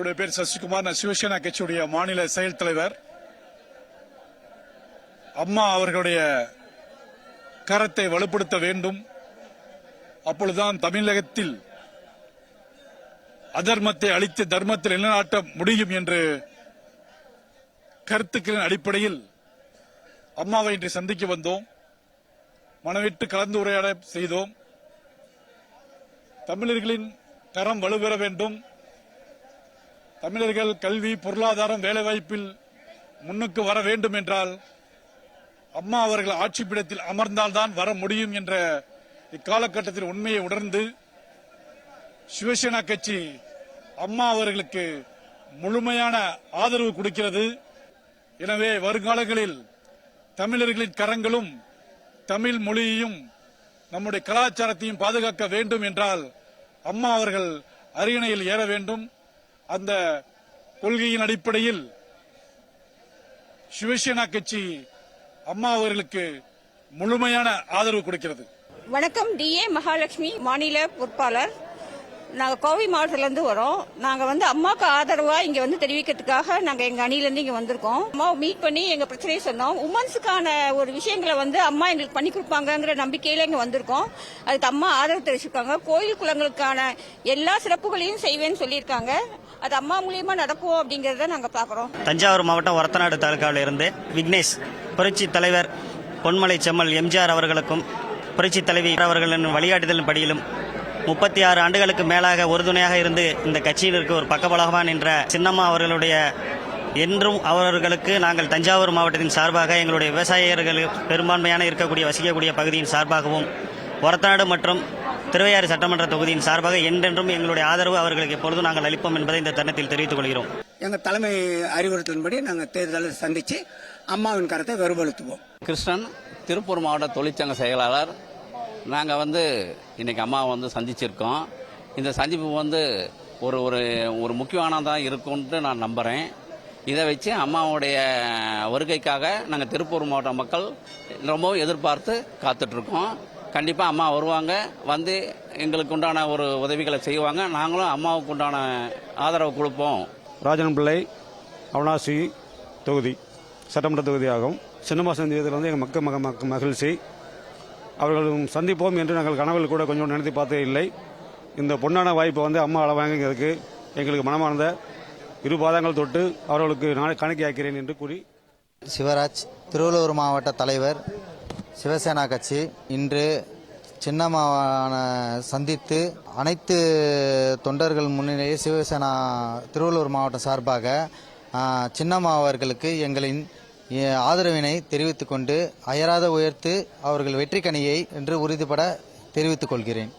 என்னுடைய பேர் சசிகுமார். நான் சிவசேனா கட்சியுடைய மாநில செயல் தலைவர். அம்மா அவர்களுடைய கரத்தை வலுப்படுத்த வேண்டும். அப்பொழுதுதான் தமிழகத்தில் அதர்மத்தை அழித்து தர்மத்தில் நிலைநாட்ட முடியும் என்று கருத்துக்களின் அடிப்படையில் அம்மாவை இன்று சந்திக்க வந்தோம். மனவிட்டு கலந்துரையாட செய்தோம். தமிழர்களின் கரம் வலுப்பெற வேண்டும். தமிழர்கள் கல்வி, பொருளாதாரம், வேலைவாய்ப்பில் முன்னுக்கு வர வேண்டும் என்றால் அம்மா அவர்கள் ஆட்சி பீடத்தில் அமர்ந்தால்தான் வர முடியும் என்ற இக்காலகட்டத்தில் உண்மையை உணர்ந்து சிவசேனா கட்சி அம்மா அவர்களுக்கு முழுமையான ஆதரவு கொடுக்கிறது. எனவே வருங்காலங்களில் தமிழர்களின் கரங்களும் தமிழ் மொழியையும் நம்முடைய கலாச்சாரத்தையும் பாதுகாக்க வேண்டும் என்றால் அம்மா அவர்கள் அரியணையில் ஏற வேண்டும். அந்த கொள்கையின் அடிப்படையில் சிவசேனா கட்சி அம்மா அவர்களுக்கு முழுமையான ஆதரவு கொடுக்கிறது. வணக்கம். DA மகாலட்சுமி, மாநில பொறுப்பாளர். நாங்கள் கோவை மாவட்டத்திலிருந்து வரோம். நாங்கள் அம்மாவுக்கு ஆதரவா இங்க தெரிவிக்கிறதுக்காக நாங்கள் எங்க அணியிலிருந்து இங்க வந்திருக்கோம். அம்மாவை மீட் பண்ணி எங்க பிரச்சனையை சொன்னோம். உமன்ஸுக்கான ஒரு விஷயங்களை அம்மா எங்களுக்கு பண்ணி கொடுப்பாங்கிற நம்பிக்கையில இங்க வந்திருக்கோம். அதுக்கு அம்மா ஆதரவு தெரிவிச்சிருக்காங்க. கோயில் குளங்களுக்கான எல்லா சிறப்புகளையும் செய்வேன்னு சொல்லியிருக்காங்க. அது அம்மா மூலியமா நடக்கும் அப்படிங்கறத நாங்க பாக்குறோம். தஞ்சாவூர் மாவட்டம் ஒரத்தநாடு தாலுகாவில் இருந்து விக்னேஷ், புரட்சி தலைவர் பொன்மலை செம்மல் எம்ஜிஆர் அவர்களுக்கும் புரட்சி தலைவி அவர்களின் வழிகாட்டுதலின் படியிலும் 36 ஆண்டுகளுக்கு மேலாக உறுதுணையாக இருந்து இந்த கட்சியினருக்கு ஒரு பக்கபலகமாக நின்ற சின்னம்மா அவர்களுடைய என்றும் அவர்களுக்கு நாங்கள் தஞ்சாவூர் மாவட்டத்தின் சார்பாக எங்களுடைய விவசாயிகள் பெரும்பான்மையான இருக்கக்கூடிய வசிக்கக்கூடிய பகுதியின் சார்பாகவும் ஒரத்தநாடு மற்றும் திருவையாறு சட்டமன்ற தொகுதியின் சார்பாக என்றென்றும் எங்களுடைய ஆதரவு அவர்களுக்கு எப்பொழுதும் நாங்கள் அளிப்போம் என்பதை இந்த தருணத்தில் தெரிவித்துக் கொள்கிறோம். எங்கள் தலைமை அறிவுறுத்தலின்படி நாங்கள் தேர்தலை சந்தித்து அம்மாவின் கருத்தை வலுப்படுத்துவோம். கிருஷ்ணன், திருப்பூர் மாவட்ட தொழிற்சங்க செயலாளர். நாங்கள் இன்னைக்கு அம்மாவை சந்திச்சிருக்கோம். இந்த சந்திப்பு ஒரு ஒரு ஒரு முக்கியமானதாக இருக்கும்னு நான் நம்புகிறேன். இதை வச்சு அம்மாவுடைய வருகைக்காக நாங்கள் திருப்பூர் மாவட்ட மக்கள் ரொம்பவும் எதிர்பார்த்து காத்துட்ருக்கோம். கண்டிப்பாக அம்மா வருவாங்க, எங்களுக்கு உண்டான ஒரு உதவிகளை செய்வாங்க. நாங்களும் அம்மாவுக்கு உண்டான ஆதரவு கொடுப்போம். ராஜன் பிள்ளை, அவனாசி தொகுதி சட்டமன்ற தொகுதியாகும். சின்னம்மா சந்தியத்தில் எங்கள் மகிழ்ச்சி. அவர்களும் சந்திப்போம் என்று நாங்கள் கனவில் கூட கொஞ்சம் நினைத்து பார்த்தே இல்லை. இந்த பொன்னான வாய்ப்பை அம்மா அளவாங்கிறதுக்கு எங்களுக்கு மனமார்ந்த இரு பாதங்கள் தொட்டு அவர்களுக்கு நான் காணிக்கையாக்கிறேன் என்று கூறி. சிவராஜ், திருவள்ளூர் மாவட்ட தலைவர், சிவசேனா கட்சி. இன்று சின்னம்மாவான சந்தித்து அனைத்து தொண்டர்கள் முன்னிலையே சிவசேனா திருவள்ளூர் மாவட்டம் சார்பாக சின்னம்மா அவர்களுக்கு எங்களின் ஆதரவினை தெரிவித்துக் கொண்டு அயராத உயர்த்து அவர்கள் வெற்றி கனியை என்று உறுதிபட தெரிவித்துக் கொள்கிறேன்.